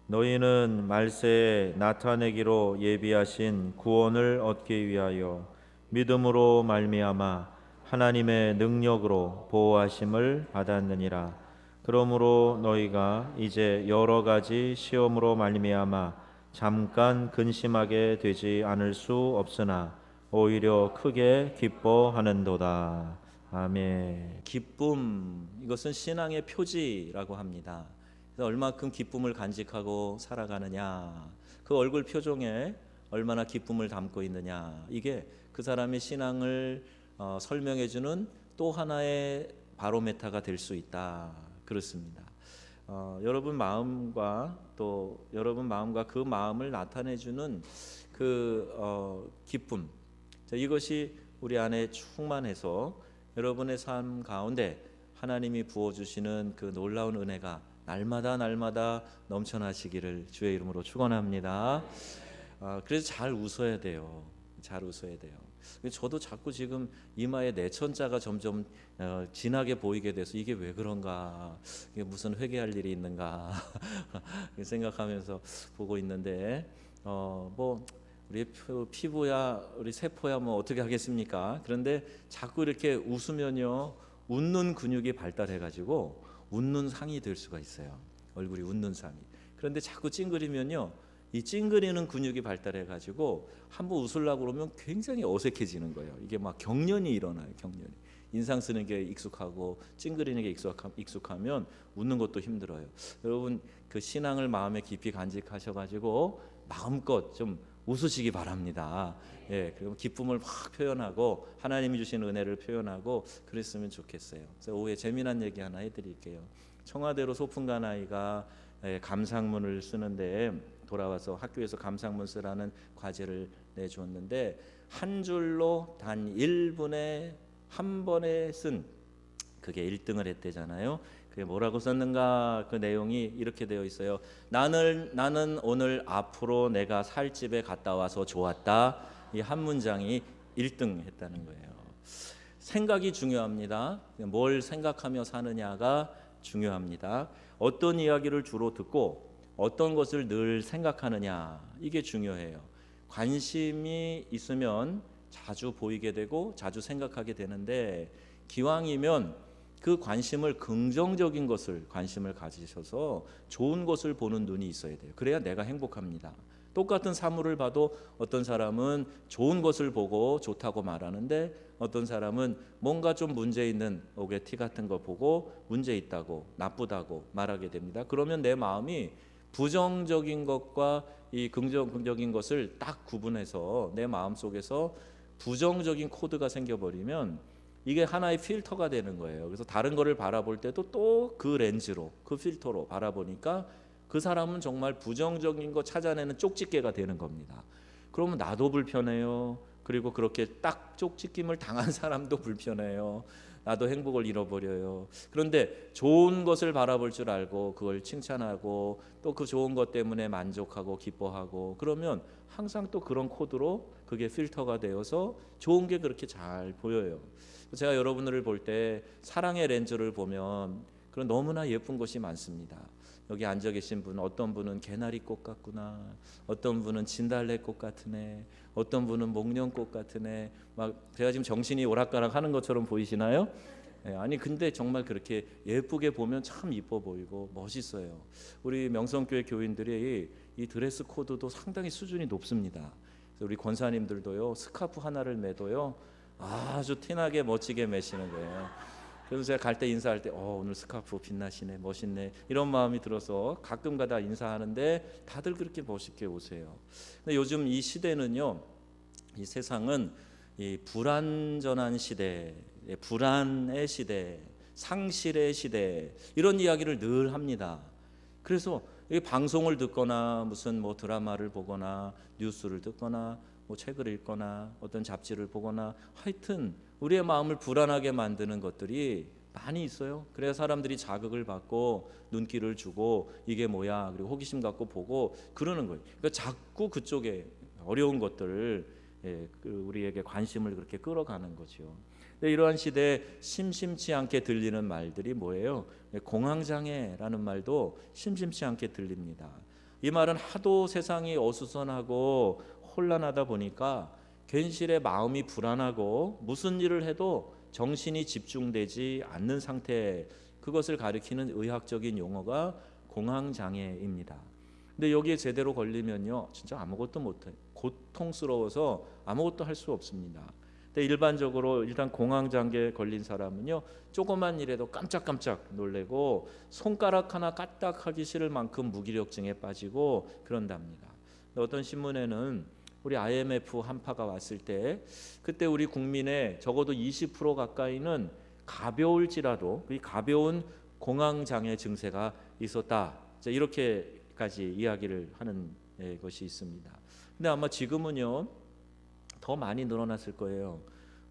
너희는 말세에 나타내기로 예비하신 구원을 얻기 위하여 믿음으로 말미암아 하나님의 능력으로 보호하심을 받았느니라. 그러므로 너희가 이제 여러 가지 시험으로 말미암아 잠깐 근심하게 되지 않을 수 없으나 오히려 크게 기뻐하는도다. 아멘. 기쁨, 이것은 신앙의 표지라고 합니다. 그래서 얼마큼 기쁨을 간직하고 살아가느냐, 그 얼굴 표정에 얼마나 기쁨을 담고 있느냐, 이게 그 사람의 신앙을 설명해주는 또 하나의 바로메타가 될 수 있다. 그렇습니다. 여러분 마음과 그 마음을 나타내주는 그 기쁨, 이것이 우리 안에 충만해서 여러분의 삶 가운데 하나님이 부어주시는 그 놀라운 은혜가 날마다 넘쳐나시기를 주의 이름으로 축원합니다. 그래서 잘 웃어야 돼요. 저도 자꾸 지금 이마에 내천자가 점점 진하게 보이게 돼서 이게 왜 그런가, 이게 무슨 회개할 일이 있는가 생각하면서 보고 있는데 뭐 우리 피부야 우리 세포야 뭐 어떻게 하겠습니까? 그런데 자꾸 이렇게 웃으면요, 웃는 근육이 발달해 가지고 웃는 상이 될 수가 있어요. 얼굴이 웃는 상이. 그런데 자꾸 찡그리면요, 이 찡그리는 근육이 발달해 가지고 한번 웃으려고 그러면 굉장히 어색해지는 거예요. 이게 막 경련이 일어나요. 경련이. 인상 쓰는 게 익숙하고 찡그리는 게 익숙하면 웃는 것도 힘들어요. 여러분 그 신앙을 마음에 깊이 간직하셔 가지고 마음껏 좀 웃으시기 바랍니다. 예, 그리고 기쁨을 확 표현하고 하나님이 주신 은혜를 표현하고 그랬으면 좋겠어요. 그래서 오후에 재미난 얘기 하나 해드릴게요. 청와대로 소풍간 아이가 감상문을 쓰는데 돌아와서 학교에서 감상문 쓰라는 과제를 내주었는데 한 줄로 단 1분에 한 번에 쓴 그게 1등을 했대잖아요. 그게 뭐라고 썼는가? 그 내용이 이렇게 되어 있어요. 나는 오늘 앞으로 내가 살 집에 갔다 와서 좋았다. 이 한 문장이 1등 했다는 거예요. 생각이 중요합니다. 뭘 생각하며 사느냐가 중요합니다. 어떤 이야기를 주로 듣고 어떤 것을 늘 생각하느냐, 이게 중요해요. 관심이 있으면 자주 보이게 되고 자주 생각하게 되는데, 기왕이면 그 관심을 긍정적인 것을 관심을 가지셔서 좋은 것을 보는 눈이 있어야 돼요. 그래야 내가 행복합니다. 똑같은 사물을 봐도 어떤 사람은 좋은 것을 보고 좋다고 말하는데 어떤 사람은 뭔가 좀 문제 있는 오게티 같은 거 보고 문제 있다고, 나쁘다고 말하게 됩니다. 그러면 내 마음이 부정적인 것과 이 긍정적인 것을 딱 구분해서 내 마음 속에서 부정적인 코드가 생겨버리면 이게 하나의 필터가 되는 거예요. 그래서 다른 거를 바라볼 때도 또 그 렌즈로, 그 필터로 바라보니까 그 사람은 정말 부정적인 거 찾아내는 쪽집게가 되는 겁니다. 그러면 나도 불편해요. 그리고 그렇게 딱 쪽집김을 당한 사람도 불편해요. 나도 행복을 잃어버려요. 그런데 좋은 것을 바라볼 줄 알고 그걸 칭찬하고 또 그 좋은 것 때문에 만족하고 기뻐하고 그러면 항상 또 그런 코드로 그게 필터가 되어서 좋은 게 그렇게 잘 보여요. 제가 여러분들을 볼 때 사랑의 렌즈를 보면 그런 너무나 예쁜 것이 많습니다. 여기 앉아 계신 분, 어떤 분은 개나리꽃 같구나, 어떤 분은 진달래꽃 같으네, 어떤 분은 목련꽃 같으네. 막 제가 지금 정신이 오락가락 하는 것처럼 보이시나요? 아니 근데 정말 그렇게 예쁘게 보면 참 이뻐 보이고 멋있어요. 우리 명성교회 교인들이 이 드레스 코드도 상당히 수준이 높습니다. 그래서 우리 권사님들도요, 스카프 하나를 매도요 아주 티나게 멋지게 매시는 거예요. 그래서 제가 갈 때 인사할 때 오늘 스카프 빛나시네, 멋있네, 이런 마음이 들어서 가끔가다 인사하는데 다들 그렇게 멋있게 오세요. 근데 요즘 이 시대는요, 이 세상은 이 불완전한 시대, 불안의 시대, 상실의 시대, 이런 이야기를 늘 합니다. 그래서 이 방송을 듣거나 무슨 뭐 드라마를 보거나 뉴스를 듣거나 뭐 책을 읽거나 어떤 잡지를 보거나 하여튼 우리의 마음을 불안하게 만드는 것들이 많이 있어요. 그래야 사람들이 자극을 받고 눈길을 주고 이게 뭐야, 그리고 호기심 갖고 보고 그러는 거예요. 그러니까 자꾸 그쪽에 어려운 것들을 우리에게 관심을 그렇게 끌어가는 거죠. 이러한 시대에 심심치 않게 들리는 말들이 뭐예요? 공황장애라는 말도 심심치 않게 들립니다. 이 말은 하도 세상이 어수선하고 혼란하다 보니까 괜시레 마음이 불안하고 무슨 일을 해도 정신이 집중되지 않는 상태, 그것을 가리키는 의학적인 용어가 공황장애입니다. 근데 여기에 제대로 걸리면요, 진짜 아무것도 못해. 고통스러워서 아무것도 할 수 없습니다. 근데 일반적으로 일단 공황장애에 걸린 사람은요, 조그만 일에도 깜짝깜짝 놀래고 손가락 하나 까딱하기 싫을 만큼 무기력증에 빠지고 그런답니다. 어떤 신문에는 우리 IMF 한파가 왔을 때 그때 우리 국민의 적어도 20% 가까이는 가벼울지라도 이 가벼운 공황장애 증세가 있었다. 이렇게까지 이야기를 하는 것이 있습니다. 근데 아마 지금은요 더 많이 늘어났을 거예요.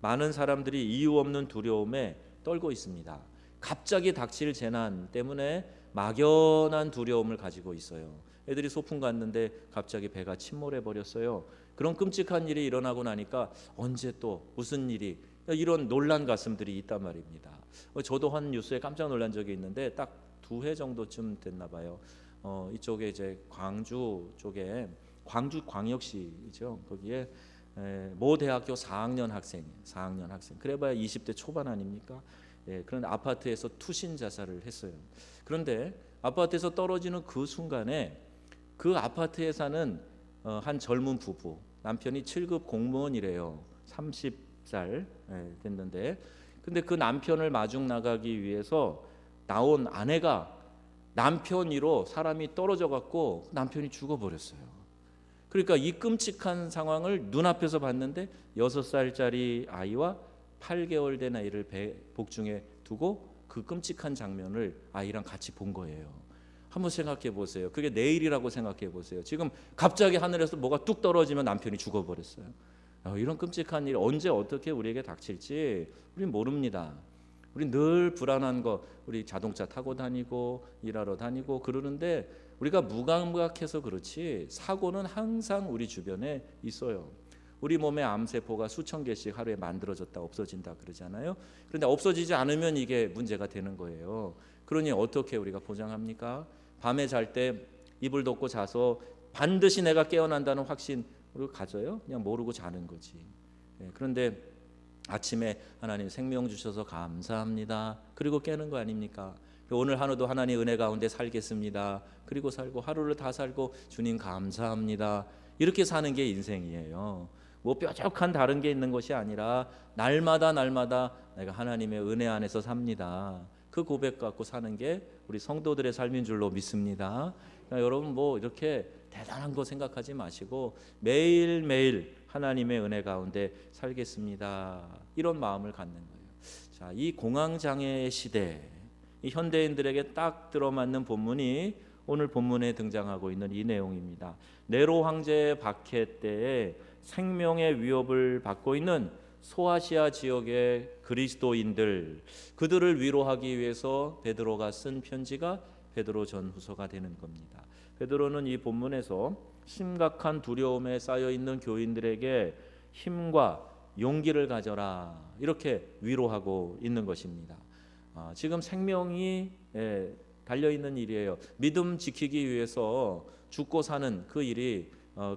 많은 사람들이 이유 없는 두려움에 떨고 있습니다. 갑자기 닥칠 재난 때문에 막연한 두려움을 가지고 있어요. 애들이 소풍 갔는데 갑자기 배가 침몰해 버렸어요. 그런 끔찍한 일이 일어나고 나니까 언제 또 무슨 일이, 이런 놀란 가슴들이 있단 말입니다. 저도 한 뉴스에 깜짝 놀란 적이 있는데 딱 2해 정도쯤 됐나 봐요. 이쪽에 이제 광주 쪽에 광주광역시죠. 거기에 모 대학교 4학년 학생, 그래봐야 20대 초반 아닙니까? 그런데 아파트에서 투신 자살을 했어요. 그런데 아파트에서 떨어지는 그 순간에 그 아파트에 사는 한 젊은 부부, 남편이 7급 공무원이래요. 30살 됐는데, 근데 그 남편을 마중 나가기 위해서 나온 아내가 남편 위로 사람이 떨어져 갖고 남편이 죽어버렸어요. 그러니까 이 끔찍한 상황을 눈앞에서 봤는데 6살짜리 아이와 8개월 된 아이를 복중에 두고 그 끔찍한 장면을 아이랑 같이 본 거예요. 한번 생각해 보세요. 그게 내일이라고 생각해 보세요. 지금 갑자기 하늘에서 뭐가 뚝 떨어지면 남편이 죽어버렸어요. 이런 끔찍한 일이 언제 어떻게 우리에게 닥칠지 우리는 모릅니다. 우리 늘 불안한 거, 우리 자동차 타고 다니고 일하러 다니고 그러는데 우리가 무감각해서 그렇지 사고는 항상 우리 주변에 있어요. 우리 몸의 암세포가 수천 개씩 하루에 만들어졌다 없어진다 그러잖아요. 그런데 없어지지 않으면 이게 문제가 되는 거예요. 그러니 어떻게 우리가 보장합니까? 밤에 잘 때 이불 덮고 자서 반드시 내가 깨어난다는 확신 우리가 가져요? 그냥 모르고 자는 거지. 그런데 아침에 하나님 생명 주셔서 감사합니다. 그리고 깨는 거 아닙니까? 오늘 하루도 하나님 은혜 가운데 살겠습니다. 그리고 살고 하루를 다 살고 주님 감사합니다. 이렇게 사는 게 인생이에요. 뭐 뾰족한 다른 게 있는 것이 아니라 날마다 내가 하나님의 은혜 안에서 삽니다. 그 고백 갖고 사는 게 우리 성도들의 삶인 줄로 믿습니다. 그러니까 여러분 뭐 이렇게 대단한 거 생각하지 마시고 매일매일 하나님의 은혜 가운데 살겠습니다. 이런 마음을 갖는 거예요. 자, 이 공황장애 시대, 이 현대인들에게 딱 들어맞는 본문이 오늘 본문에 등장하고 있는 이 내용입니다. 네로 황제의 박해 때에 생명의 위협을 받고 있는 소아시아 지역의 그리스도인들, 그들을 위로하기 위해서 베드로가 쓴 편지가 베드로 전후서가 되는 겁니다. 베드로는 이 본문에서 심각한 두려움에 쌓여 있는 교인들에게 힘과 용기를 가져라 이렇게 위로하고 있는 것입니다. 지금 생명이 달려 있는 일이에요. 믿음 지키기 위해서 죽고 사는 그 일이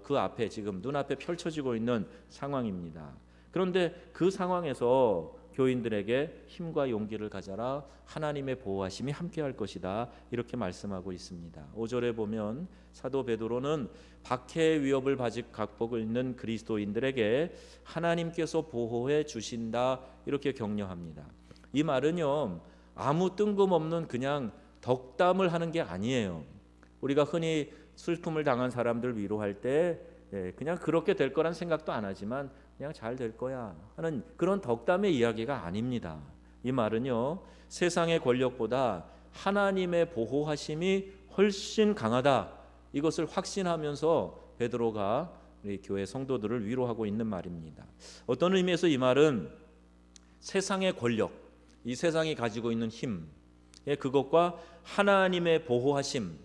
그 앞에 지금 눈앞에 펼쳐지고 있는 상황입니다. 그런데 그 상황에서 교인들에게 힘과 용기를 가져라, 하나님의 보호하심이 함께할 것이다 이렇게 말씀하고 있습니다. 5절에 보면 사도 베드로는 박해의 위협을 갖고 있는 그리스도인들에게 하나님께서 보호해 주신다 이렇게 격려합니다. 이 말은요 아무 뜬금없는 그냥 덕담을 하는 게 아니에요. 우리가 흔히 슬픔을 당한 사람들 위로할 때 그냥 그렇게 될 거란 생각도 안 하지만 그냥 잘 될 거야 하는 그런 덕담의 이야기가 아닙니다. 이 말은요 세상의 권력보다 하나님의 보호하심이 훨씬 강하다 이것을 확신하면서 베드로가 우리 교회 성도들을 위로하고 있는 말입니다. 어떤 의미에서 이 말은 세상의 권력, 이 세상이 가지고 있는 힘, 그것과 하나님의 보호하심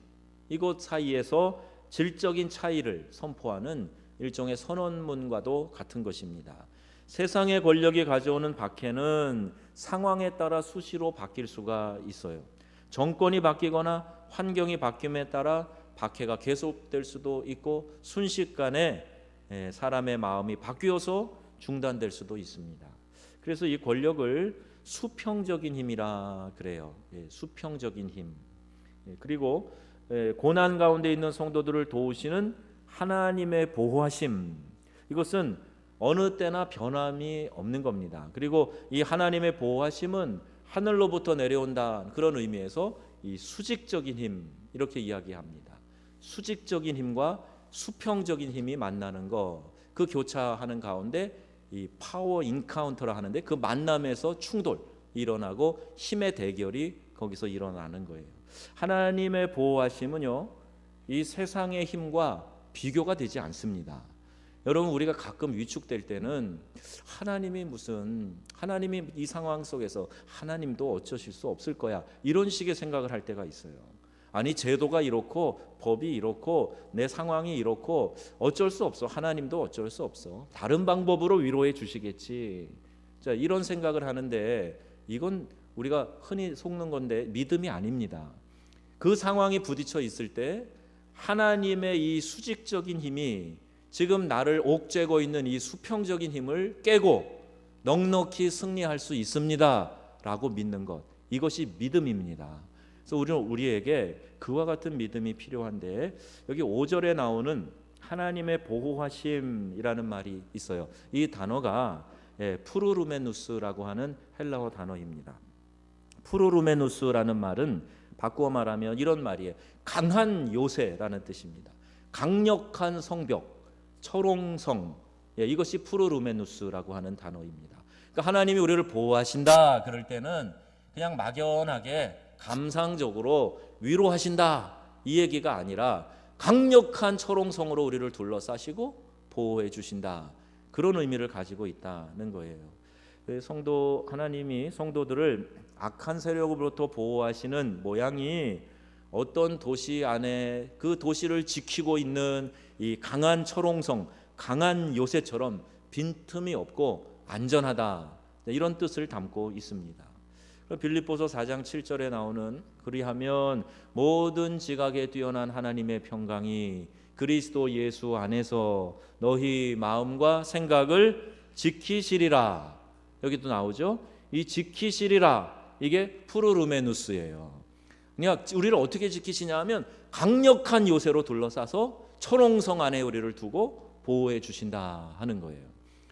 이것 사이에서 질적인 차이를 선포하는 일종의 선언문과도 같은 것입니다. 세상의 권력이 가져오는 박해는 상황에 따라 수시로 바뀔 수가 있어요. 정권이 바뀌거나 환경이 바뀜에 따라 박해가 계속될 수도 있고 순식간에 사람의 마음이 바뀌어서 중단될 수도 있습니다. 그래서 이 권력을 수평적인 힘이라 그래요. 수평적인 힘. 그리고 고난 가운데 있는 성도들을 도우시는 하나님의 보호하심. 이것은 어느 때나 변함이 없는 겁니다. 그리고 이 하나님의 보호하심은 하늘로부터 내려온다 그런 의미에서 이 수직적인 힘 이렇게 이야기합니다. 수직적인 힘과 수평적인 힘이 만나는 거, 그 교차하는 가운데 이 파워 인카운터라 하는데 그 만남에서 충돌 일어나고 힘의 대결이 거기서 일어나는 거예요. 하나님의 보호하심은요, 이 세상의 힘과 비교가 되지 않습니다. 여러분, 우리가 가끔 위축될 때는 하나님이 이 상황 속에서 하나님도 어쩌실 수 없을 거야, 이런 식의 생각을 할 때가 있어요. 아니, 제도가 이렇고 법이 이렇고 내 상황이 이렇고 어쩔 수 없어. 하나님도 어쩔 수 없어. 다른 방법으로 위로해 주시겠지. 자, 이런 생각을 하는데 이건 우리가 흔히 속는 건데 믿음이 아닙니다. 그 상황이 부딪혀 있을 때 하나님의 이 수직적인 힘이 지금 나를 옥죄고 있는 이 수평적인 힘을 깨고 넉넉히 승리할 수 있습니다 라고 믿는 것, 이것이 믿음입니다. 그래서 우리는 우리에게 그와 같은 믿음이 필요한데, 여기 5절에 나오는 하나님의 보호하심이라는 말이 있어요. 이 단어가 프루루메누스라고 하는 헬라어 단어입니다. 프루루메누스라는 말은 바꾸어 말하면 이런 말이에요. 강한 요새라는 뜻입니다. 강력한 성벽, 철옹성, 이것이 프루루메누스라고 하는 단어입니다. 그러니까 하나님이 우리를 보호하신다 그럴 때는 그냥 막연하게 감상적으로 위로하신다 이 얘기가 아니라 강력한 철옹성으로 우리를 둘러싸시고 보호해 주신다, 그런 의미를 가지고 있다는 거예요. 하나님이 성도들을 악한 세력으로부터 보호하시는 모양이 어떤 도시 안에 그 도시를 지키고 있는 이 강한 철옹성, 강한 요새처럼 빈틈이 없고 안전하다, 이런 뜻을 담고 있습니다. 빌립보서 4장 7절에 나오는 그리하면 모든 지각에 뛰어난 하나님의 평강이 그리스도 예수 안에서 너희 마음과 생각을 지키시리라. 여기도 나오죠. 이 지키시리라, 이게 프루루메누스예요. 그러니까 우리를 어떻게 지키시냐 하면 강력한 요새로 둘러싸서 철옹성 안에 우리를 두고 보호해 주신다 하는 거예요.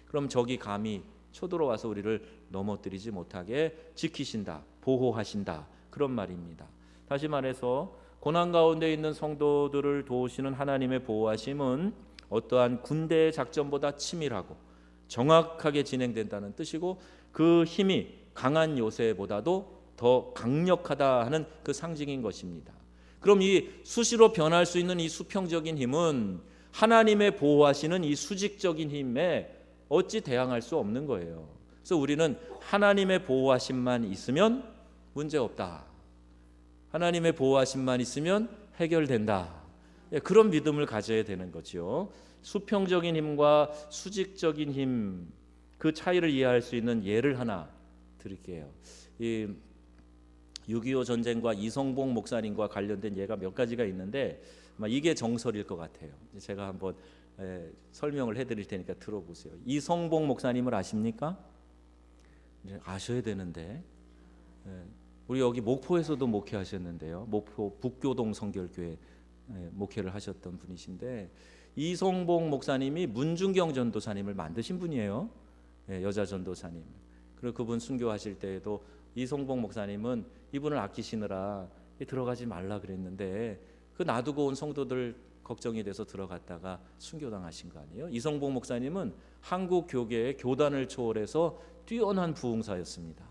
그럼 적이 감히 쳐들어와서 우리를 넘어뜨리지 못하게 지키신다, 보호하신다, 그런 말입니다. 다시 말해서 고난 가운데 있는 성도들을 도우시는 하나님의 보호하심은 어떠한 군대의 작전보다 치밀하고 정확하게 진행된다는 뜻이고, 그 힘이 강한 요새보다도 더 강력하다 하는 그 상징인 것입니다. 그럼 이 수시로 변할 수 있는 이 수평적인 힘은 하나님의 보호하시는 이 수직적인 힘에 어찌 대항할 수 없는 거예요. 그래서 우리는 하나님의 보호하심만 있으면 문제없다, 하나님의 보호하심만 있으면 해결된다, 그런 믿음을 가져야 되는 거죠. 수평적인 힘과 수직적인 힘, 그 차이를 이해할 수 있는 예를 하나 드릴게요. 6.25 전쟁과 이성복 목사님과 관련된 예가 몇 가지가 있는데 이게 정설일 것 같아요. 제가 한번 설명을 해드릴 테니까 들어보세요. 이성복 목사님을 아십니까? 아셔야 되는데, 우리 여기 목포에서도 목회하셨는데요. 목포 북교동 성결교회 목회를 하셨던 분이신데, 이성복 목사님이 문중경 전도사님을 만드신 분이에요. 여자 전도사님. 그리고 그분 순교하실 때에도 이성복 목사님은 이분을 아끼시느라 들어가지 말라 그랬는데, 그 놔두고 온 성도들 걱정이 돼서 들어갔다가 순교당하신 거 아니에요? 이성복 목사님은 한국 교계의 교단을 초월해서 뛰어난 부흥사였습니다.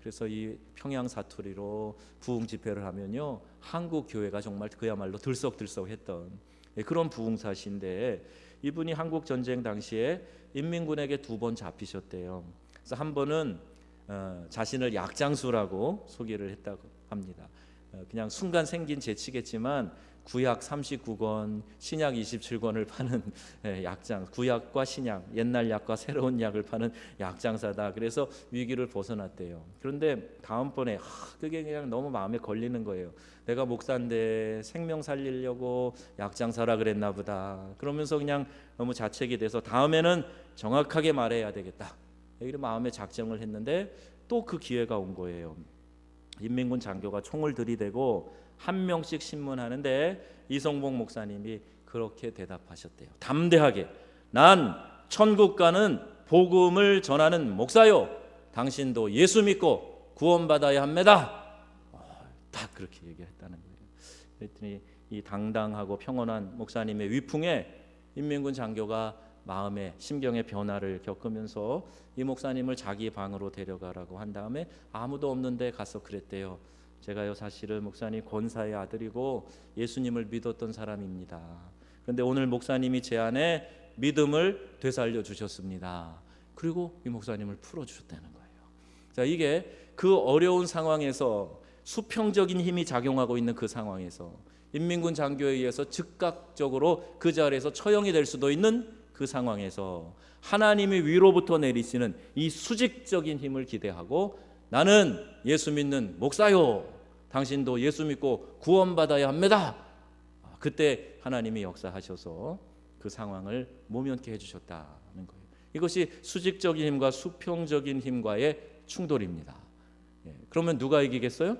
그래서 이 평양 사투리로 부흥 집회를 하면요, 한국 교회가 정말 그야말로 들썩들썩했던 그런 부흥사신데, 이분이 한국 전쟁 당시에 인민군에게 2번 잡히셨대요. 그래서 한 번은 자신을 약장수라고 소개를 했다고 합니다. 그냥 순간 생긴 재치겠지만 구약 39권, 신약 27권을 파는 약장, 구약과 신약, 옛날 약과 새로운 약을 파는 약장사다. 그래서 위기를 벗어났대요. 그런데 다음번에 그게 그냥 너무 마음에 걸리는 거예요. 내가 목사인데 생명 살리려고 약장사라 그랬나 보다. 그러면서 그냥 너무 자책이 돼서 다음에는 정확하게 말해야 되겠다. 이런 마음에 작정을 했는데 또 그 기회가 온 거예요. 인민군 장교가 총을 들이대고 한 명씩 신문하는데 이성복 목사님이 그렇게 대답하셨대요. 담대하게, 난 천국 가는 복음을 전하는 목사요. 당신도 예수 믿고 구원받아야 합니다. 딱 그렇게 얘기했다는 거예요. 그랬더니 이 당당하고 평온한 목사님의 위풍에 인민군 장교가 마음의 심경의 변화를 겪으면서 이 목사님을 자기 방으로 데려가라고 한 다음에 아무도 없는데 가서 그랬대요. 제가요 사실은 목사님 권사의 아들이고 예수님을 믿었던 사람입니다. 그런데 오늘 목사님이 제 안에 믿음을 되살려 주셨습니다. 그리고 이 목사님을 풀어주셨다는 거예요. 자, 이게 그 어려운 상황에서 수평적인 힘이 작용하고 있는 그 상황에서 인민군 장교에 의해서 즉각적으로 그 자리에서 처형이 될 수도 있는 그 상황에서 하나님이 위로부터 내리시는 이 수직적인 힘을 기대하고 나는 예수 믿는 목사요. 당신도 예수 믿고 구원받아야 합니다. 그때 하나님이 역사하셔서 그 상황을 모면케 해주셨다는 거예요. 이것이 수직적인 힘과 수평적인 힘과의 충돌입니다. 그러면 누가 이기겠어요?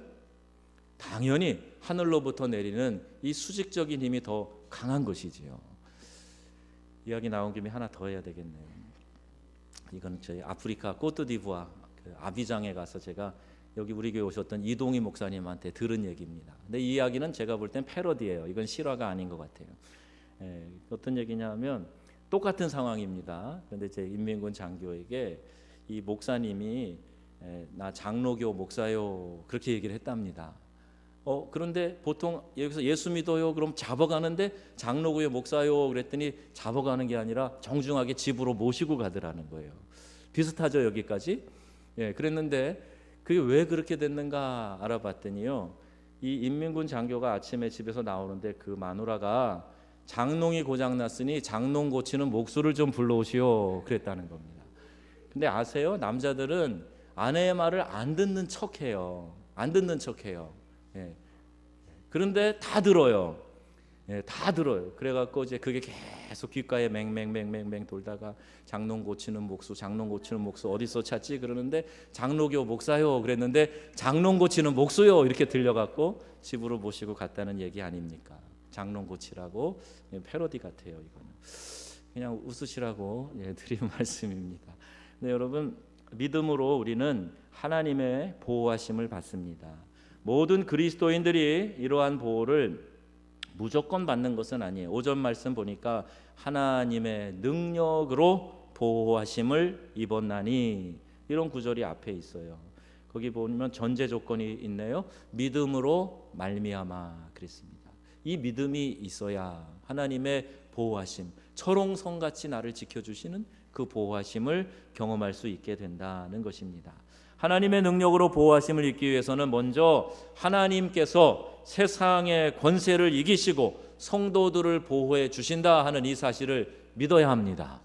당연히 하늘로부터 내리는 이 수직적인 힘이 더 강한 것이지요. 이야기 나온 김에 하나 더 해야 되겠네요. 이건 저희 아프리카 코트디부아 아비장에 가서 제가 여기 우리 교회 오셨던 이동희 목사님한테 들은 얘기입니다. 근데 이 이야기는 제가 볼 땐 패러디예요. 이건 실화가 아닌 것 같아요. 어떤 얘기냐면 똑같은 상황입니다. 그런데 제 인민군 장교에게 이 목사님이 나 장로교 목사요 그렇게 얘기를 했답니다. 그런데 보통 여기서 예수 믿어요 그럼 잡아가는데 장로교회 목사요 그랬더니 잡아가는 게 아니라 정중하게 집으로 모시고 가더라는 거예요. 비슷하죠 여기까지? 그랬는데 그게 왜 그렇게 됐는가 알아봤더니요. 이 인민군 장교가 아침에 집에서 나오는데 그 마누라가 장롱이 고장났으니 장롱 고치는 목수를 좀 불러오시오 그랬다는 겁니다. 근데 아세요? 남자들은 아내의 말을 안 듣는 척해요. 안 듣는 척해요. 그런데 다 들어요. 다 들어요. 그래갖고 이제 그게 계속 귓가에 맹맹맹맹맹 돌다가 장롱 고치는 목수 어디서 찾지? 그러는데 장로교 목사요. 그랬는데 장롱 고치는 목수요. 이렇게 들려갖고 집으로 모시고 갔다는 얘기 아닙니까? 장롱 고치라고 패러디 같아요. 이거는 그냥 웃으시라고 드린 말씀입니다. 네, 여러분 믿음으로 우리는 하나님의 보호하심을 받습니다. 모든 그리스도인들이 이러한 보호를 무조건 받는 것은 아니에요. 5절 말씀 보니까 하나님의 능력으로 보호하심을 입었나니 이런 구절이 앞에 있어요. 거기 보면 전제 조건이 있네요. 믿음으로 말미암아 그랬습니다. 이 믿음이 있어야 하나님의 보호하심, 철옹성같이 나를 지켜주시는 그 보호하심을 경험할 수 있게 된다는 것입니다. 하나님의 능력으로 보호하심을 입기 위해서는 먼저 하나님께서 세상의 권세를 이기시고 성도들을 보호해 주신다 하는 이 사실을 믿어야 합니다.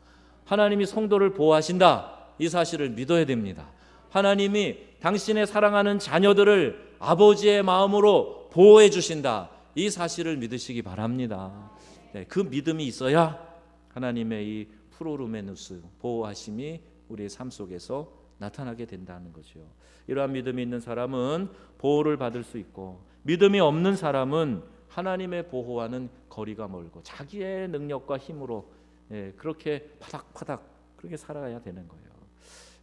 하나님이 성도를 보호하신다 이 사실을 믿어야 됩니다. 하나님이 당신의 사랑하는 자녀들을 아버지의 마음으로 보호해 주신다 이 사실을 믿으시기 바랍니다. 그 믿음이 있어야 하나님의 이 프로루메누스 보호하심이 우리의 삶 속에서 나타나게 된다는 거죠. 이러한 믿음이 있는 사람은 보호를 받을 수 있고 믿음이 없는 사람은 하나님의 보호와는 거리가 멀고 자기의 능력과 힘으로 그렇게 파닥파닥 그렇게 살아가야 되는 거예요.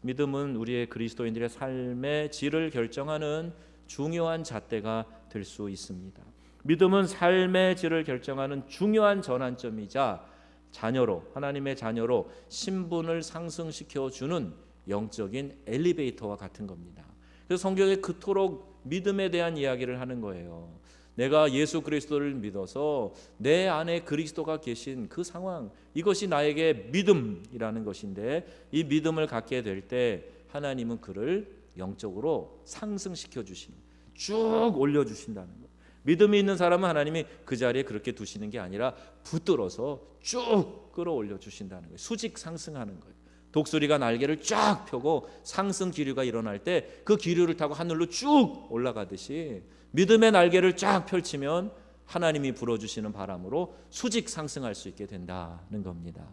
믿음은 우리의 그리스도인들의 삶의 질을 결정하는 중요한 잣대가 될 수 있습니다. 믿음은 삶의 질을 결정하는 중요한 전환점이자 자녀로 하나님의 자녀로 신분을 상승시켜 주는 영적인 엘리베이터와 같은 겁니다. 그래서 성경에 그토록 믿음에 대한 이야기를 하는 거예요. 내가 예수 그리스도를 믿어서 내 안에 그리스도가 계신 그 상황, 이것이 나에게 믿음이라는 것인데 이 믿음을 갖게 될 때 하나님은 그를 영적으로 상승시켜 주시는 쭉 올려주신다는 거예요. 믿음이 있는 사람은 하나님이 그 자리에 그렇게 두시는 게 아니라 붙들어서 쭉 끌어올려 주신다는 거예요. 수직 상승하는 거예요. 독수리가 날개를 쫙 펴고 상승 기류가 일어날 때 그 기류를 타고 하늘로 쭉 올라가듯이 믿음의 날개를 쫙 펼치면 하나님이 불어주시는 바람으로 수직 상승할 수 있게 된다는 겁니다.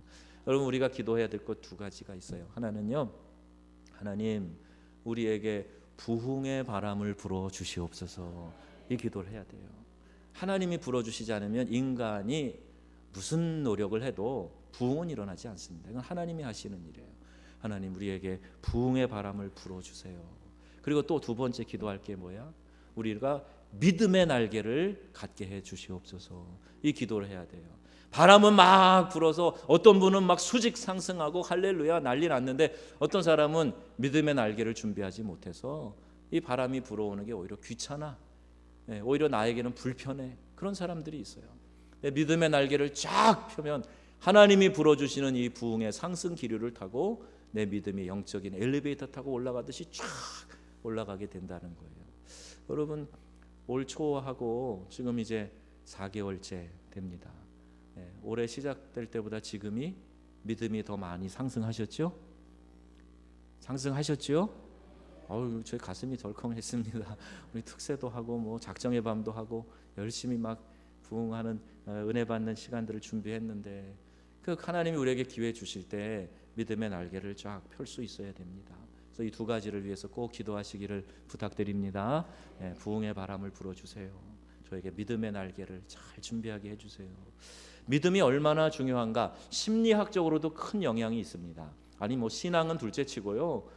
여러분, 우리가 기도해야 될 것 두 가지가 있어요. 하나는요, 하나님 우리에게 부흥의 바람을 불어 주시옵소서, 이 기도를 해야 돼요. 하나님이 불어주시지 않으면 인간이 무슨 노력을 해도 부흥은 일어나지 않습니다. 이건 하나님이 하시는 일이에요. 하나님 우리에게 부흥의 바람을 불어주세요. 그리고 또 두 번째 기도할 게 뭐야? 우리가 믿음의 날개를 갖게 해 주시옵소서, 이 기도를 해야 돼요. 바람은 막 불어서 어떤 분은 막 수직 상승하고 할렐루야 난리 났는데 어떤 사람은 믿음의 날개를 준비하지 못해서 이 바람이 불어오는 게 오히려 귀찮아, 오히려 나에게는 불편해, 그런 사람들이 있어요. 믿음의 날개를 쫙 펴면 하나님이 불어주시는 이 부흥의 상승 기류를 타고 내 믿음이 영적인 엘리베이터 타고 올라가듯이 쫙 올라가게 된다는 거예요. 여러분, 올 초하고 지금 이제 4개월째 됩니다. 올해 시작될 때보다 지금이 믿음이 더 많이 상승하셨죠? 상승하셨죠? 제 가슴이 덜컹했습니다. 우리 특세도 하고 뭐 작정의 밤도 하고 열심히 막 부흥하는 은혜 받는 시간들을 준비했는데 그 하나님이 우리에게 기회 주실 때 믿음의 날개를 쫙 펼 수 있어야 됩니다. 그래서 이 두 가지를 위해서 꼭 기도하시기를 부탁드립니다. 부흥의 바람을 불어주세요. 저에게 믿음의 날개를 잘 준비하게 해주세요. 믿음이 얼마나 중요한가? 심리학적으로도 큰 영향이 있습니다. 아니 뭐 신앙은 둘째치고요,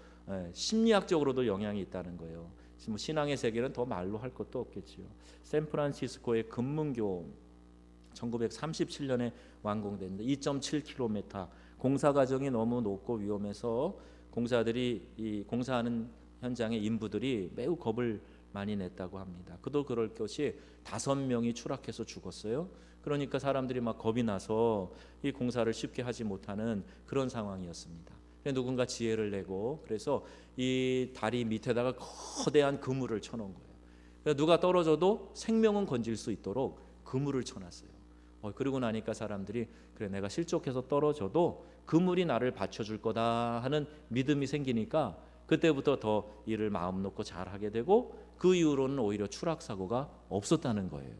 심리학적으로도 영향이 있다는 거예요. 뭐 신앙의 세계는 더 말로 할 것도 없겠지요. 샌프란시스코의 금문교 1937년에 완공됐는데 2.7km, 공사 과정이 너무 높고 위험해서 공사들이 이 공사하는 현장의 인부들이 매우 겁을 많이 냈다고 합니다. 그도 그럴 것이 5명이 추락해서 죽었어요. 그러니까 사람들이 막 겁이 나서 이 공사를 쉽게 하지 못하는 그런 상황이었습니다. 누군가 지혜를 내고 그래서 이 다리 밑에다가 거대한 그물을 쳐놓은 거예요. 누가 떨어져도 생명은 건질 수 있도록 그물을 쳐놨어요. 그러고 나니까 사람들이 그래, 내가 실족해서 떨어져도 그물이 나를 받쳐줄 거다 하는 믿음이 생기니까 그때부터 더 일을 마음 놓고 잘하게 되고 그 이후로는 오히려 추락 사고가 없었다는 거예요.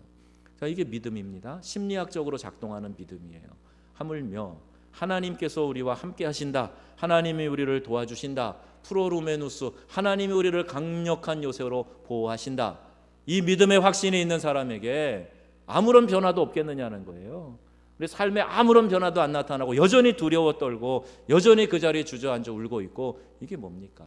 자, 이게 믿음입니다. 심리학적으로 작동하는 믿음이에요. 하물며 하나님께서 우리와 함께 하신다, 하나님이 우리를 도와주신다, 프로루메누스, 하나님이 우리를 강력한 요새로 보호하신다, 이 믿음의 확신이 있는 사람에게 아무런 변화도 없겠느냐는 거예요. 우리 삶에 아무런 변화도 안 나타나고 여전히 두려워 떨고 여전히 그 자리에 주저앉아 울고 있고, 이게 뭡니까?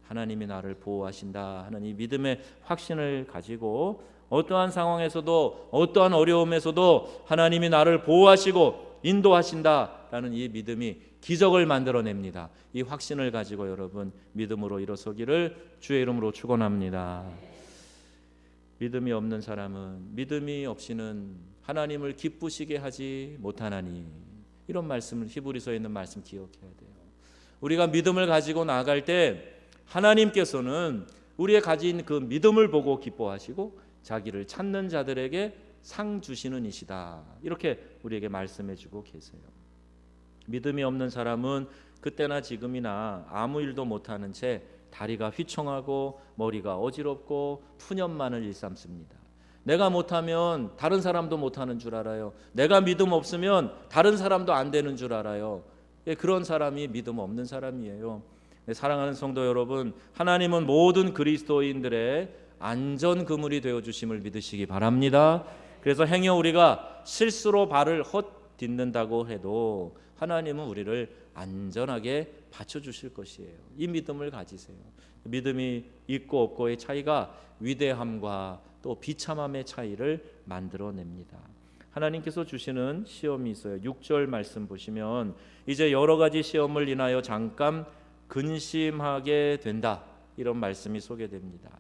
하나님이 나를 보호하신다 하는 이 믿음의 확신을 가지고 어떠한 상황에서도 어떠한 어려움에서도 하나님이 나를 보호하시고 인도하신다라는 이 믿음이 기적을 만들어냅니다. 이 확신을 가지고 여러분 믿음으로 일어서기를 주의 이름으로 축원합니다. 믿음이 없는 사람은 믿음이 없이는 하나님을 기쁘시게 하지 못하나니, 이런 말씀을 히브리서에 있는 말씀 기억해야 돼요. 우리가 믿음을 가지고 나아갈 때 하나님께서는 우리의 가진 그 믿음을 보고 기뻐하시고 자기를 찾는 자들에게 상 주시는 이시다, 이렇게 우리에게 말씀해 주고 계세요. 믿음이 없는 사람은 그때나 지금이나 아무 일도 못하는 채 다리가 휘청하고 머리가 어지럽고 푸념만을 일삼습니다. 내가 못하면 다른 사람도 못하는 줄 알아요. 내가 믿음 없으면 다른 사람도 안 되는 줄 알아요. 그런 사람이 믿음 없는 사람이에요. 사랑하는 성도 여러분, 하나님은 모든 그리스도인들의 안전 그물이 되어주심을 믿으시기 바랍니다. 그래서 행여 우리가 실수로 발을 헛딛는다고 해도 하나님은 우리를 안전하게 받쳐주실 것이에요. 이 믿음을 가지세요. 믿음이 있고 없고의 차이가 위대함과 또 비참함의 차이를 만들어냅니다. 하나님께서 주시는 시험이 있어요. 6절 말씀 보시면 이제 여러 가지 시험을 인하여 잠깐 근심하게 된다, 이런 말씀이 소개됩니다.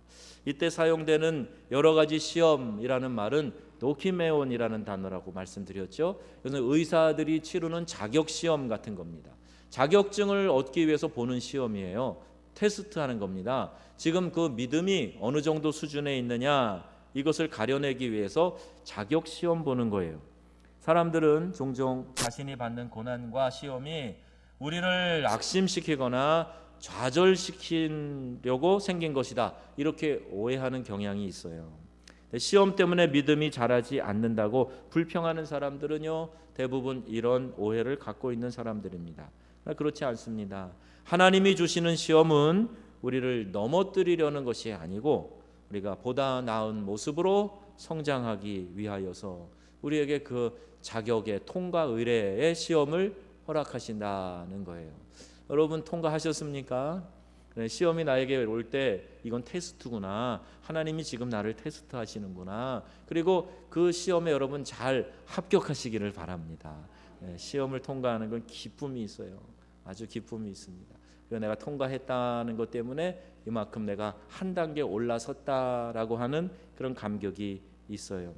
이때 사용되는 여러 가지 시험이라는 말은 도키메온이라는 단어라고 말씀드렸죠. 그래서 의사들이 치르는 자격 시험 같은 겁니다. 자격증을 얻기 위해서 보는 시험이에요. 테스트하는 겁니다. 지금 그 믿음이 어느 정도 수준에 있느냐 이것을 가려내기 위해서 자격 시험 보는 거예요. 사람들은 종종 자신이 받는 고난과 시험이 우리를 낙심시키거나 좌절시키려고 생긴 것이다, 이렇게 오해하는 경향이 있어요. 시험 때문에 믿음이 자라지 않는다고 불평하는 사람들은요, 대부분 이런 오해를 갖고 있는 사람들입니다. 그렇지 않습니다. 하나님이 주시는 시험은 우리를 넘어뜨리려는 것이 아니고 우리가 보다 나은 모습으로 성장하기 위하여서 우리에게 그 자격의 통과 의례의 시험을 허락하신다는 거예요. 여러분 통과하셨습니까? 시험이 나에게 올 때 이건 테스트구나, 하나님이 지금 나를 테스트하시는구나, 그리고 그 시험에 여러분 잘 합격하시기를 바랍니다. 시험을 통과하는 건 기쁨이 있어요. 아주 기쁨이 있습니다. 그래서 내가 통과했다는 것 때문에 이만큼 내가 한 단계 올라섰다라고 하는 그런 감격이 있어요.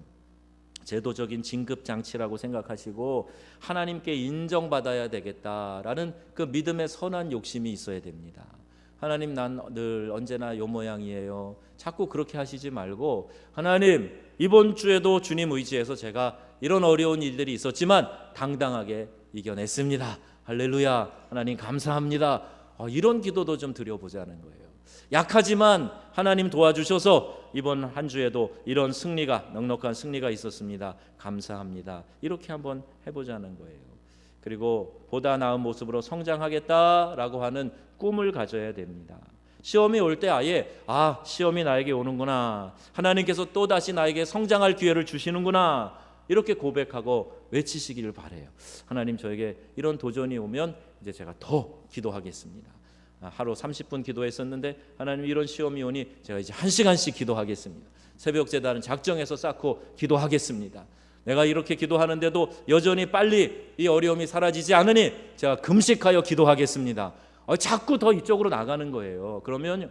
제도적인 진급장치라고 생각하시고 하나님께 인정받아야 되겠다라는 그 믿음의 선한 욕심이 있어야 됩니다. 하나님, 난 늘 언제나 요 모양이에요. 자꾸 그렇게 하시지 말고, 하나님, 이번 주에도 주님 의지해서 제가 이런 어려운 일들이 있었지만 당당하게 이겨냈습니다. 할렐루야, 하나님 감사합니다. 이런 기도도 좀 드려보자는 거예요. 약하지만 하나님 도와주셔서 이번 한 주에도 이런 승리가, 넉넉한 승리가 있었습니다. 감사합니다. 이렇게 한번 해보자는 거예요. 그리고 보다 나은 모습으로 성장하겠다라고 하는 꿈을 가져야 됩니다. 시험이 올 때 아예 시험이 나에게 오는구나, 하나님께서 또다시 나에게 성장할 기회를 주시는구나, 이렇게 고백하고 외치시기를 바라요. 하나님, 저에게 이런 도전이 오면 이제 제가 더 기도하겠습니다. 하루 30분 기도했었는데 하나님, 이런 시험이 오니 제가 이제 1시간씩 기도하겠습니다. 새벽 제단은 작정해서 쌓고 기도하겠습니다. 내가 이렇게 기도하는데도 여전히 빨리 이 어려움이 사라지지 않으니 제가 금식하여 기도하겠습니다. 자꾸 더 이쪽으로 나가는 거예요. 그러면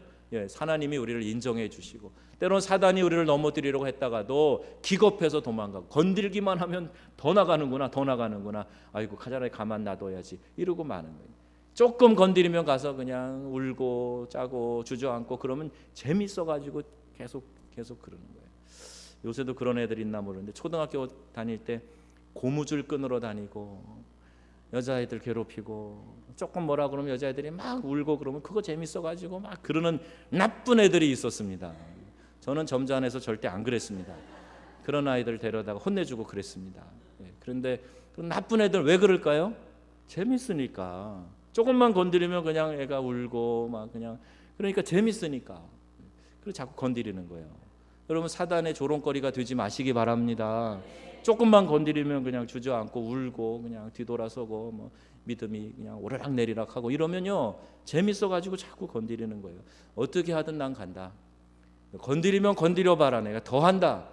하나님이 우리를 인정해 주시고, 때로는 사단이 우리를 넘어뜨리려고 했다가도 기겁해서 도망가고, 건들기만 하면 더 나가는구나, 더 나가는구나, 아이고 차라리 가만 놔둬야지, 이러고 마는 거예요. 조금 건드리면 가서 그냥 울고 짜고 주저앉고, 그러면 재밌어가지고 계속 그러는 거예요. 요새도 그런 애들 있나 모르는데, 초등학교 다닐 때 고무줄 끈으로 다니고 여자애들 괴롭히고, 조금 뭐라 그러면 여자애들이 막 울고, 그러면 그거 재밌어가지고 막 그러는 나쁜 애들이 있었습니다. 저는 점잖아서 절대 안 그랬습니다. 그런 아이들 데려다가 혼내주고 그랬습니다. 그런데 나쁜 애들 왜 그럴까요? 재밌으니까. 조금만 건드리면 그냥 애가 울고 막 그냥, 그러니까 재밌으니까. 그래서 자꾸 건드리는 거예요. 여러분, 사단의 조롱거리가 되지 마시기 바랍니다. 조금만 건드리면 그냥 주저앉고 울고 그냥 뒤돌아서고 뭐 믿음이 그냥 오르락 내리락 하고 이러면요, 재밌어가지고 자꾸 건드리는 거예요. 어떻게 하든 난 간다. 건드리면 건드려봐라, 내가 더 한다.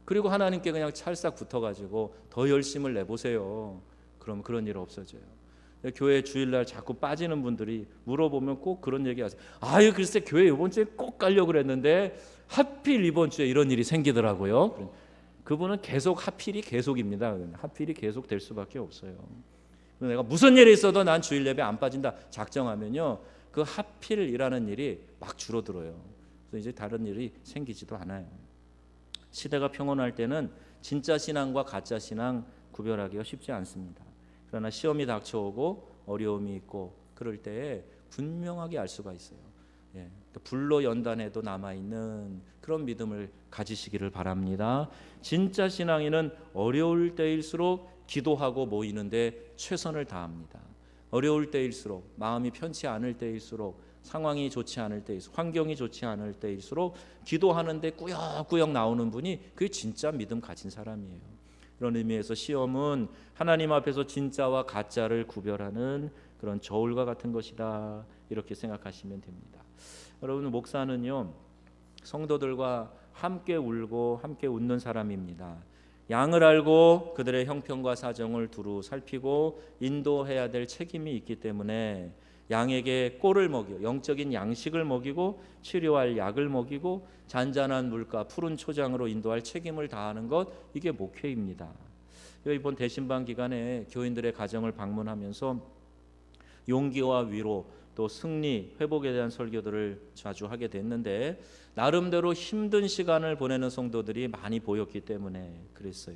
그리고 하나님께 그냥 찰싹 붙어가지고 더 열심을 내보세요. 그럼 그런 일 없어져요. 교회 주일날 자꾸 빠지는 분들이 물어보면 꼭 그런 얘기 하세요. 글쎄 교회 이번 주에 꼭 가려고 그랬는데 하필 이번 주에 이런 일이 생기더라고요. 그분은 계속 하필이 계속입니다. 하필이 계속 될 수밖에 없어요. 내가 무슨 일이 있어도 난 주일 예배 안 빠진다 작정하면요, 그 하필이라는 일이 막 줄어들어요. 그래서 이제 다른 일이 생기지도 않아요. 시대가 평온할 때는 진짜 신앙과 가짜 신앙 구별하기가 쉽지 않습니다. 그러나 시험이 닥쳐오고 어려움이 있고 그럴 때에 분명하게 알 수가 있어요. 불로 연단해도 남아있는 그런 믿음을 가지시기를 바랍니다. 진짜 신앙인은 어려울 때일수록 기도하고 모이는데 최선을 다합니다. 어려울 때일수록, 마음이 편치 않을 때일수록, 상황이 좋지 않을 때일수록, 환경이 좋지 않을 때일수록 기도하는데 꾸역꾸역 나오는 분이 그게 진짜 믿음 가진 사람이에요. 그런 의미에서 시험은 하나님 앞에서 진짜와 가짜를 구별하는 그런 저울과 같은 것이다, 이렇게 생각하시면 됩니다. 여러분, 목사는요, 성도들과 함께 울고 함께 웃는 사람입니다. 양을 알고 그들의 형편과 사정을 두루 살피고 인도해야 될 책임이 있기 때문에 양에게 꼴을 먹이고 영적인 양식을 먹이고 치료할 약을 먹이고 잔잔한 물가 푸른 초장으로 인도할 책임을 다하는 것, 이게 목회입니다. 이번 대신방 기간에 교인들의 가정을 방문하면서 용기와 위로, 또 승리, 회복에 대한 설교들을 자주 하게 됐는데 나름대로 힘든 시간을 보내는 성도들이 많이 보였기 때문에 그랬어요.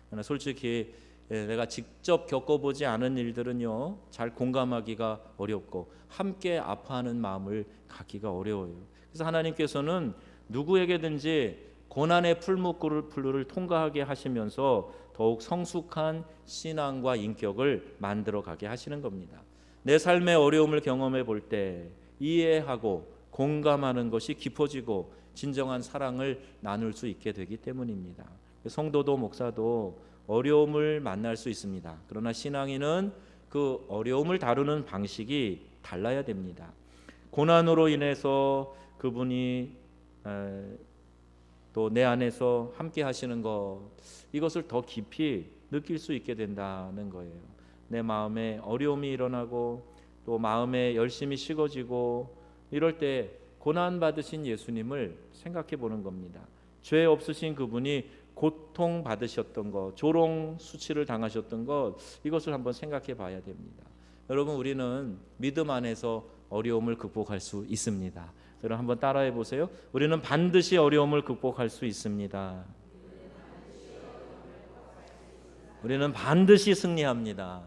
그러나 솔직히 내가 직접 겪어보지 않은 일들은요, 잘 공감하기가 어렵고 함께 아파하는 마음을 갖기가 어려워요. 그래서 하나님께서는 누구에게든지 고난의 풀무불을 통과하게 하시면서 더욱 성숙한 신앙과 인격을 만들어 가게 하시는 겁니다. 내 삶의 어려움을 경험해 볼 때 이해하고 공감하는 것이 깊어지고 진정한 사랑을 나눌 수 있게 되기 때문입니다. 성도도 목사도 어려움을 만날 수 있습니다. 그러나 신앙인은 그 어려움을 다루는 방식이 달라야 됩니다. 고난으로 인해서 그분이 또 내 안에서 함께 하시는 것, 이것을 더 깊이 느낄 수 있게 된다는 거예요. 내 마음에 어려움이 일어나고 또 마음에 열심이 식어지고 이럴 때 고난 받으신 예수님을 생각해 보는 겁니다. 죄 없으신 그분이 고통 받으셨던 것, 조롱 수치를 당하셨던 것, 이것을 한번 생각해 봐야 됩니다. 여러분, 우리는 믿음 안에서 어려움을 극복할 수 있습니다. 여러분 한번 따라해 보세요. 우리는 반드시 어려움을 극복할 수 있습니다. 우리는 반드시 승리합니다.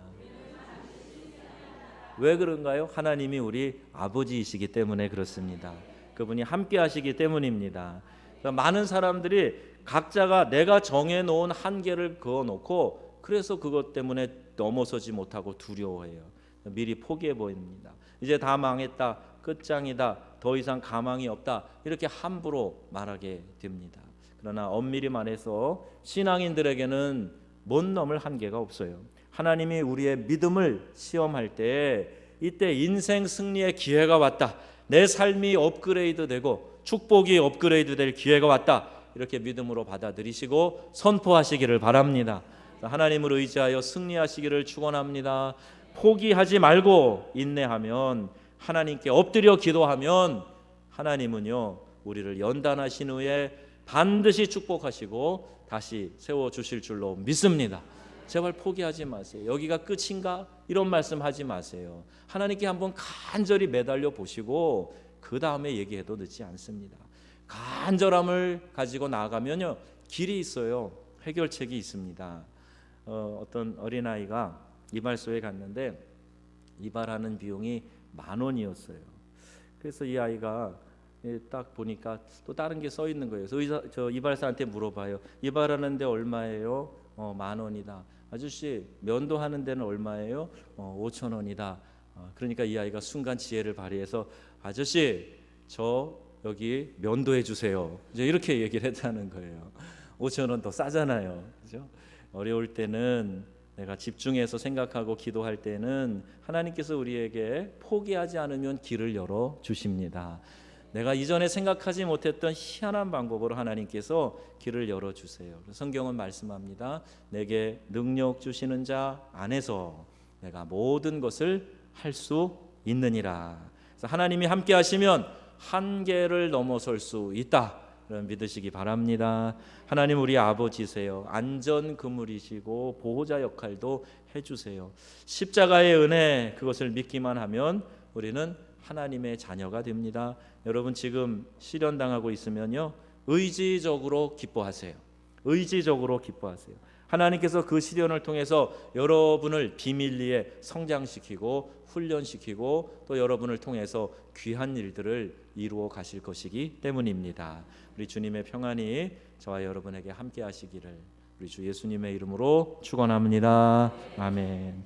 왜 그런가요? 하나님이 우리 아버지이시기 때문에 그렇습니다. 그분이 함께 하시기 때문입니다. 많은 사람들이 각자가 내가 정해놓은 한계를 그어놓고 그래서 그것 때문에 넘어서지 못하고 두려워해요. 미리 포기해 보입니다. 이제 다 망했다, 끝장이다, 더 이상 가망이 없다, 이렇게 함부로 말하게 됩니다. 그러나 엄밀히 말해서 신앙인들에게는 못 넘을 한계가 없어요. 하나님이 우리의 믿음을 시험할 때 이때 인생 승리의 기회가 왔다, 내 삶이 업그레이드되고 축복이 업그레이드될 기회가 왔다, 이렇게 믿음으로 받아들이시고 선포하시기를 바랍니다. 하나님을 의지하여 승리하시기를 축원합니다. 포기하지 말고 인내하면, 하나님께 엎드려 기도하면 하나님은요 우리를 연단하신 후에 반드시 축복하시고 다시 세워주실 줄로 믿습니다. 제발 포기하지 마세요. 여기가 끝인가? 이런 말씀 하지 마세요. 하나님께 한번 간절히 매달려 보시고 그 다음에 얘기해도 늦지 않습니다. 간절함을 가지고 나아가면요 길이 있어요. 해결책이 있습니다. 어떤 어린아이가 이발소에 갔는데 이발하는 비용이 10,000원이었어요. 그래서 이 아이가 딱 보니까 또 다른 게 써 있는 거예요. 그래서 저 이발사한테 물어봐요. 이발하는데 얼마예요? 10,000원이다. 아저씨 면도하는 데는 얼마예요? 5,000원이다. 그러니까 이 아이가 순간 지혜를 발휘해서 아저씨 저 여기 면도해 주세요. 이제 이렇게 얘기를 했다는 거예요. 5,000원 더 싸잖아요. 그죠? 어려울 때는 내가 집중해서 생각하고 기도할 때는 하나님께서 우리에게 포기하지 않으면 길을 열어 주십니다. 내가 이전에 생각하지 못했던 희한한 방법으로 하나님께서 길을 열어 주세요. 성경은 말씀합니다. 내게 능력 주시는 자 안에서 내가 모든 것을 할 수 있느니라. 그래서 하나님이 함께 하시면 한계를 넘어설 수 있다. 믿으시기 바랍니다. 하나님 우리 아버지세요. 안전 그물이시고 보호자 역할도 해주세요. 십자가의 은혜, 그것을 믿기만 하면 우리는 하나님의 자녀가 됩니다. 여러분 지금 시련당하고 있으면요 의지적으로 기뻐하세요. 의지적으로 기뻐하세요. 하나님께서 그 시련을 통해서 여러분을 비밀리에 성장시키고 훈련시키고 또 여러분을 통해서 귀한 일들을 이루어 가실 것이기 때문입니다. 우리 주님의 평안이 저와 여러분에게 함께 하시기를 우리 주 예수님의 이름으로 축원합니다. 아멘.